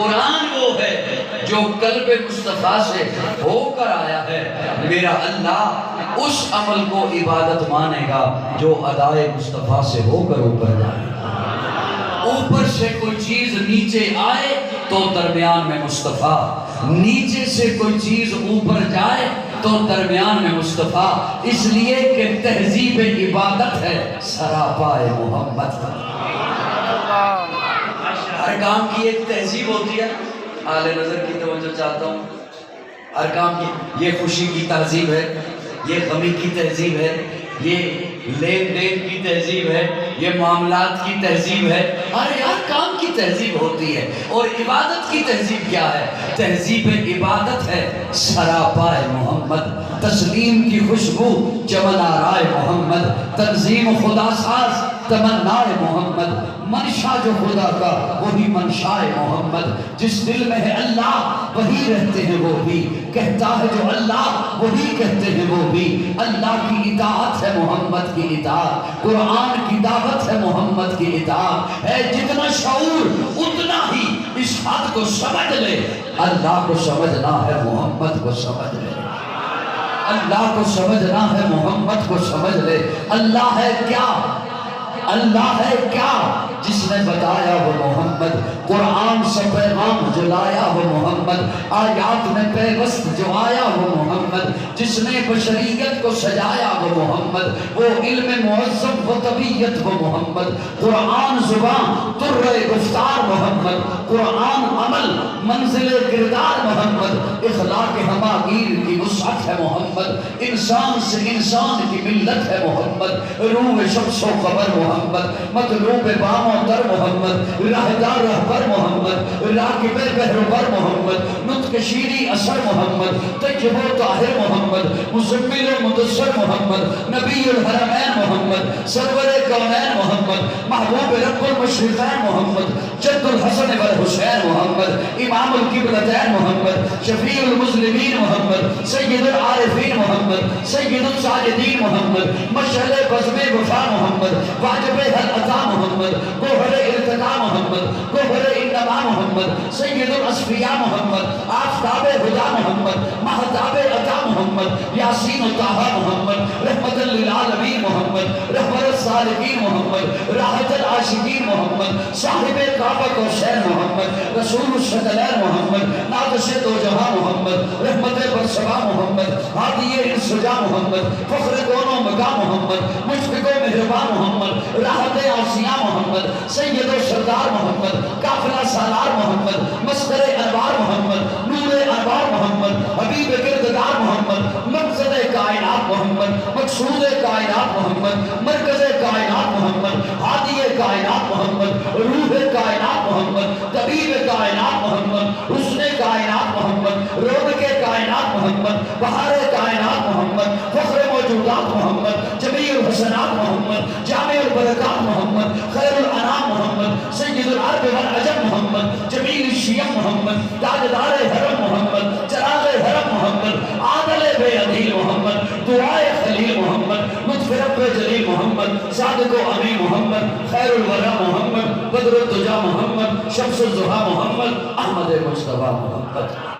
قرآن وہ ہے جو قلب مصطفیٰ سے ہو کر آیا ہے. میرا اللہ اس عمل کو عبادت مانے گا جو ادائے مصطفیٰ سے ہو کر اوپر جائے. اوپر سے کوئی چیز نیچے آئے تو درمیان میں مصطفیٰ، نیچے سے کوئی چیز اوپر جائے تو درمیان میں مصطفیٰ. اس لیے کہ تہذیب عبادت ہے سراپائے محمد. ہر کام کی ایک تہذیب ہوتی ہے. آل نظر کی توجہ چاہتا ہوں. ہر کام کی یہ خوشی کی تہذیب ہے، یہ غمی کی تہذیب ہے، یہ لین دین کی تہذیب ہے، یہ معاملات کی تہذیب ہے. ہر کام کی تہذیب ہوتی ہے. اور عبادت کی تہذیب کیا ہے؟ تہذیب عبادت ہے سراپائے محمد. تسلیم کی خوشبو چمن آرائے محمد. تنظیم خدا ساز تمنائے محمد. منشا جو خدا کا وہی منشائے محمد. جس دل میں ہے اللہ وہی رہتے ہیں وہ بھی. کہتا ہے جو اللہ وہی کہتے ہیں وہ بھی. اللہ کی اطاعت ہے محمد کی اطاعت. قرآن کی دعوت ہے محمد کی اطاعت. ہے جتنا شعور اتنا ہی اس بات کو سمجھ لے اللہ کو سمجھنا ہے محمد کو سمجھ لے. اللہ کو سمجھنا ہے محمد کو سمجھ لے. اللہ ہے کیا؟ اللہ ہے کیا جس نے بتایا وہ محمد. قرآن سے پیغام جو لایا وہ محمد. آیات میں پیوست جو آیا وہ محمد. جس نے بشریت کو سجایا وہ محمد. وہ علم معظم و طبیعت وہ محمد. قرآن زبان ترے گفتار محمد. قرآن عمل منزل کردار محمد. اخلاق ہماگیر کی وسعت ہے محمد. انسان سے انسان کی ملت ہے محمد. روح شمس و قمر محمد. مطلوب بام و در محمد. راہدار رہبر محمد. راکب بہربر محمد. نطق شیری اثر محمد. طیب و طاہر محمد. مزمل و مدثر محمد. نبی الحرمین محمد. سرور کونین محمد. محبوب رب المشرقین محمد. جد الحسن والحسین محمد. امام القبلتین محمد. شفیع المسلمین محمد. سید العارفین محمد. سید الساجدین محمد. مشعل بزم وفا محمد. واجب حل عطا محمد. گوہر ارتقا محمد. گوہر انما محمد. سید الاسفیاء محمد. آفتاب ہدا محمد. مہتاب عطا محمد. یاسین طٰہٰ محمد. رحمت للعالمین محمد. رہبر الصالحین محمد. راحت العاشقین محمد. صاحب کعبہ کوثر محمد. رسول الثقلین محمد. ناقص دو جہاں محمد. رحمت برسبا محمد. ہادی انسجا محمد. فخر کون و مقام محمد. مشفق و مہربان محمد. راحت آسیاں محمد. سید و سردار محمد. قافلہ سالار محمد. مصدر انوار محمد. نور انوار محمد. حبیب کردگار محمد. مقصد کائنات محمد. مقصود کائنات محمد. مرکز کائنات محمد. ہادی کائنات محمد. روح کائنات محمد. طبیب کائنات محمد. حسن کائنات محمد. رونق کائنات محمد. بہار کائنات محمد. فخر موجودات محمد. جمیع الحسنات محمد. جامع البرکات محمد. خیر الانام محمد. سید العرب والعجم محمد. جمیل الشیم محمد. تاجدار حرم محمد. چراغ حرم محمد. عادل بے عدیل محمد. دعائے خلیل محمد. لطف رب جلیل محمد. صادق و امین محمد. خیر الورا محمد. بدر الدجا محمد. شمس الضحیٰ محمد. احمد مصطفیٰ محمد.